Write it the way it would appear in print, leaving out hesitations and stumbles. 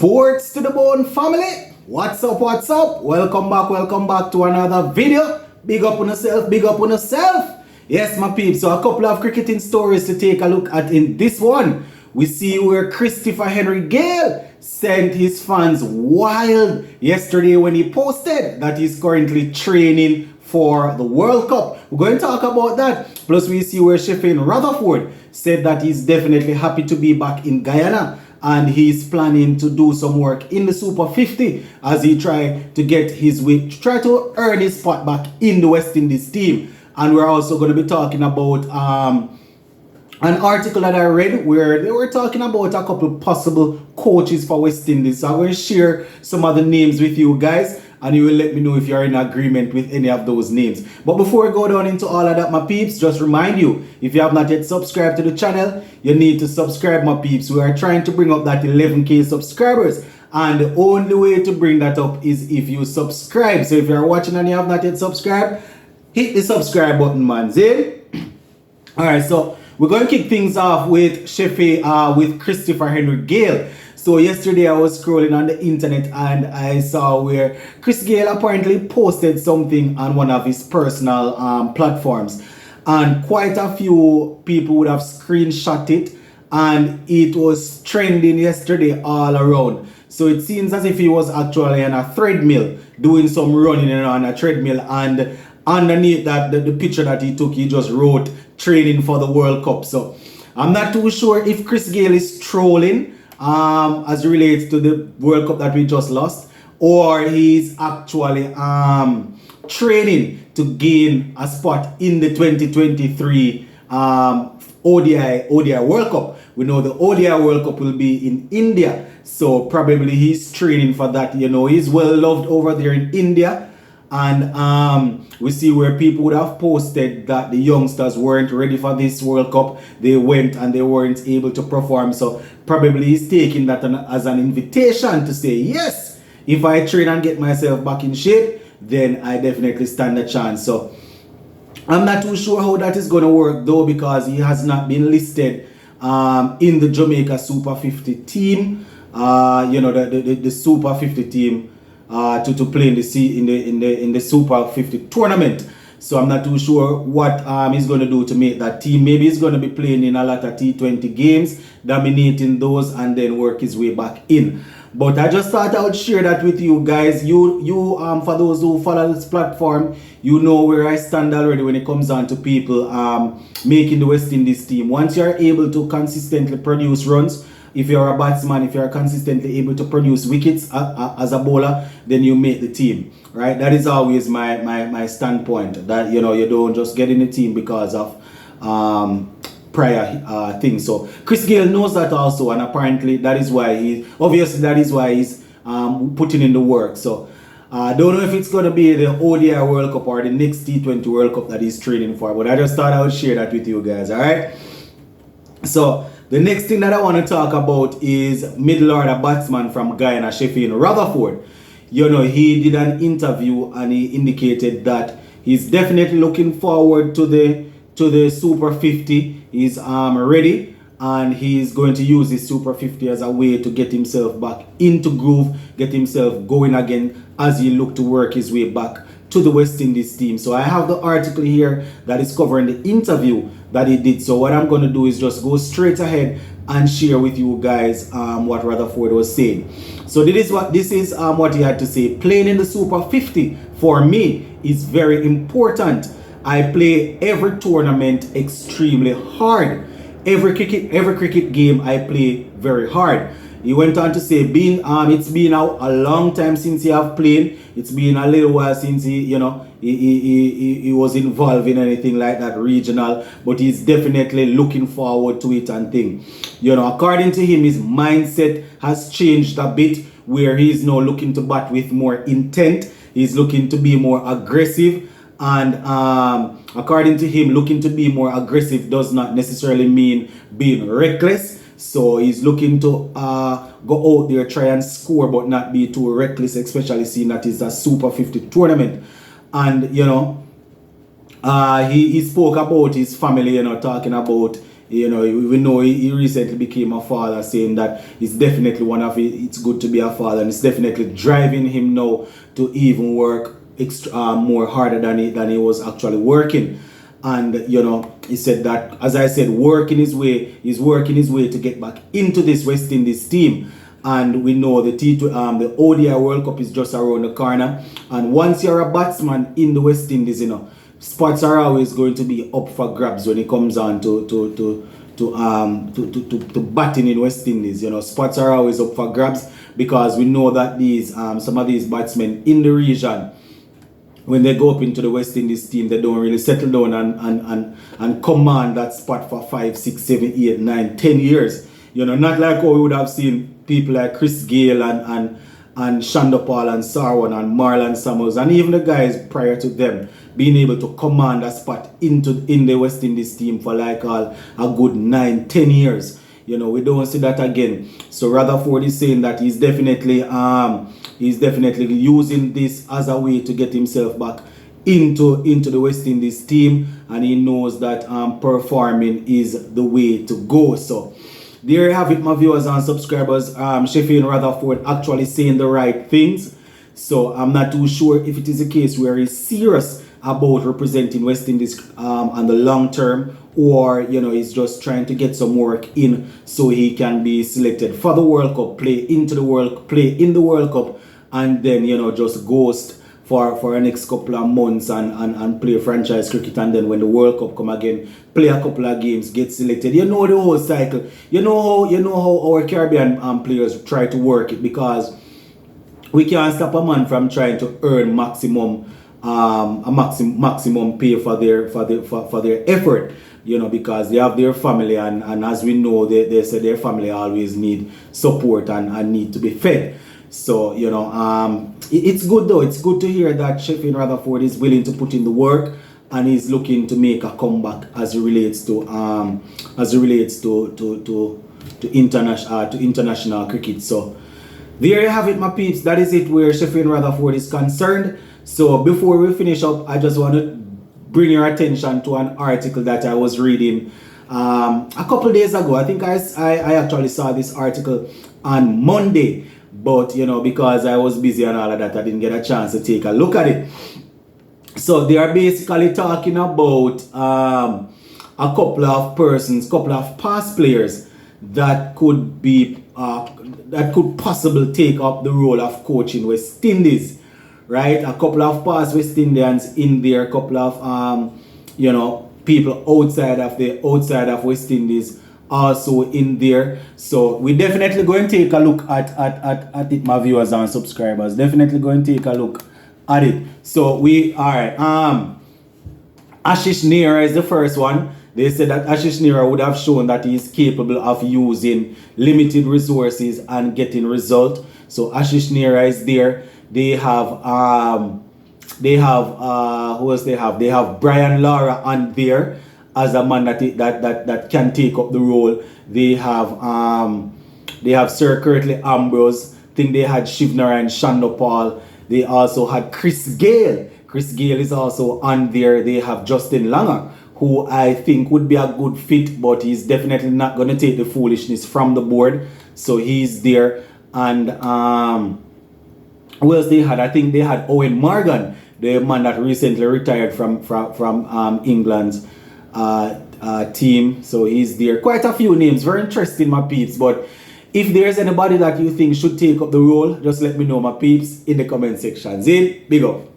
Sports to the bone family. What's up, what's up? Welcome back to another video. Big up on yourself, big up on yourself. Yes, my peeps, so a couple of cricketing stories to take a look at in this one. We see where Christopher Henry Gayle sent his fans wild yesterday when he posted that he's currently training for the World Cup. We're going to talk about that. Plus we see where Sherfane Rutherford said that he's definitely happy to be back in Guyana and he's planning to do some work in the Super 50 as he try to get his way, try to earn his spot back in the West Indies team. And we're also going to be talking about an article that I read where they were talking about a couple possible coaches for West Indies. So I'm going to share some of the names with you guys and you will let me know if you're in agreement with any of those names. But before I go down into all of that, my peeps, just remind you, if you have not yet subscribed to the channel, you need to subscribe, my peeps. We are trying to bring up that 11k subscribers. And the only way to bring that up is if you subscribe. So if you're watching and you have not yet subscribed, hit the subscribe button, man. See? Alright, so we're going to kick things off with with Christopher Henry Gayle. So yesterday I was scrolling on the internet and I saw where Chris Gayle apparently posted something on one of his personal platforms. And quite a few people would have screenshot it and it was trending yesterday all around. So it seems as if he was actually on a treadmill, doing some running on a treadmill, and underneath that, the picture that he took, he just wrote training for the World Cup. So I'm not too sure if Chris Gayle is trolling as relates to the World Cup that we just lost, or he's actually training to gain a spot in the 2023 ODI World Cup. We know the ODI World Cup will be in India, so probably he's training for that. You know, he's well loved over there in India. And we see where people would have posted that the youngsters weren't ready for this World Cup. They went and they weren't able to perform. So probably he's taking that as an invitation to say, yes, if I train and get myself back in shape, then I definitely stand a chance. So I'm not too sure how that is going to work though, because he has not been listed in the Jamaica Super 50 team. You know, the Super 50 team. To play in the Super 50 tournament. So I'm not too sure what he's going to do to make that team. Maybe he's going to be playing in a lot of T20 games, dominating those, and then work his way back in. But I just thought I would share that with you guys. You for those who follow this platform, you know where I stand already when it comes on to people making the West Indies team. Once you're able to consistently produce runs, if you're a batsman, if you're consistently able to produce wickets as a bowler, then you make the team, right? That is always my standpoint, that, you know, you don't just get in the team because of prior things. So Chris Gayle knows that also, and apparently that is why he's putting in the work. So I don't know if it's going to be the ODI World Cup or the next T20 World Cup that he's training for, but I just thought I would share that with you guys, all right? So the next thing that I want to talk about is middle order batsman from Guyana, Sherfane Rutherford. You know, he did an interview and he indicated that he's definitely looking forward to the Super 50. He's ready and he's going to use his Super 50 as a way to get himself back into groove, get himself going again as he look to work his way back to the West Indies team. So I have the article here that is covering the interview that he did. So what I'm going to do is just go straight ahead and share with you guys what Rutherford was saying. So this is what he had to say. Playing in the Super 50 for me is very important. I play every tournament extremely hard. Every cricket game I play very hard. He went on to say, it's been a long time since he have played. It's been a little while since he was involved in anything like that regional, but he's definitely looking forward to it and thing. You know, according to him, his mindset has changed a bit, where he's now looking to bat with more intent. He's looking to be more aggressive. And according to him, looking to be more aggressive does not necessarily mean being reckless. So he's looking to go out there, try and score, but not be too reckless, especially seeing that it's a Super 50 tournament. And, you know, he spoke about his family, you know, talking about You know, we know he recently became a father, saying that it's definitely it's good to be a father, and it's definitely driving him now to even work extra more harder than he was actually working. And you know, he said that, as I said, he's working his way to get back into this West Indies team. And we know the ODI World Cup is just around the corner. And once you're a batsman in the West Indies, you know, spots are always going to be up for grabs when it comes on to batting in West Indies. You know, spots are always up for grabs, because we know that some of these batsmen in the region, when they go up into the West Indies team, they don't really settle down and command that spot for 5, 6, 7, 8, 9, 10 years. You know, not like how we would have seen people like Gayle and Shandopal and Sarwan and Marlon Samuels, and even the guys prior to them, being able to command a spot in the West Indies team for like a good 9, 10 years. You know, we don't see that again. So Rutherford is saying that he's definitely using this as a way to get himself back into the West Indies team, and he knows that performing is the way to go. So there you have it, my viewers and subscribers. Sherfane Rutherford actually saying the right things. So I'm not too sure if it is a case where he's serious about representing West Indies on the long term, or you know, he's just trying to get some work in so he can be selected for the World Cup, play in the World Cup, and then, you know, just ghost for the next couple of months and play franchise cricket, and then when the World Cup come again, play a couple of games, get selected. You know the whole cycle. You know how our Caribbean players try to work it, because we can't stop a man from trying to earn maximum pay for their effort. You know, because they have their family, and as we know, they say their family always need support and need to be fed. So, you know, it's good though. It's good to hear that Sherfane Rutherford is willing to put in the work, and he's looking to make a comeback as it relates to international cricket. So there you have it, my peeps. That is it where Sherfane Rutherford is concerned. So before we finish up, I just want to bring your attention to an article that I was reading a couple days ago. I think I actually saw this article on Monday, but you know, because I was busy and all of that, I didn't get a chance to take a look at it. So they are basically talking about a couple of past players that could possibly take up the role of coaching West Indies. Right, a couple of past West Indians in there, a couple of you know, people outside of West Indies also in there. So we definitely going to take a look at it, my viewers and subscribers. Definitely going to take a look at it. So alright. Ashish Nehra is the first one. They said that Ashish Nehra would have shown that he is capable of using limited resources and getting result. So Ashish Nehra is there. They have who else they have? They have Brian Lara on there as a man that can take up the role. They have Sir Curtly Ambrose. I think they had Shivnarayan Shandopal. They also had Gayle. Gayle is also on there. They have Justin Langer, who I think would be a good fit, but he's definitely not going to take the foolishness from the board. So he's there. And who else they had? I think they had Owen Morgan, the man that recently retired from England's team. So he's there. Quite a few names. Very interesting, my peeps. But if there's anybody that you think should take up the role, just let me know, my peeps, in the comment section. Zin, big up.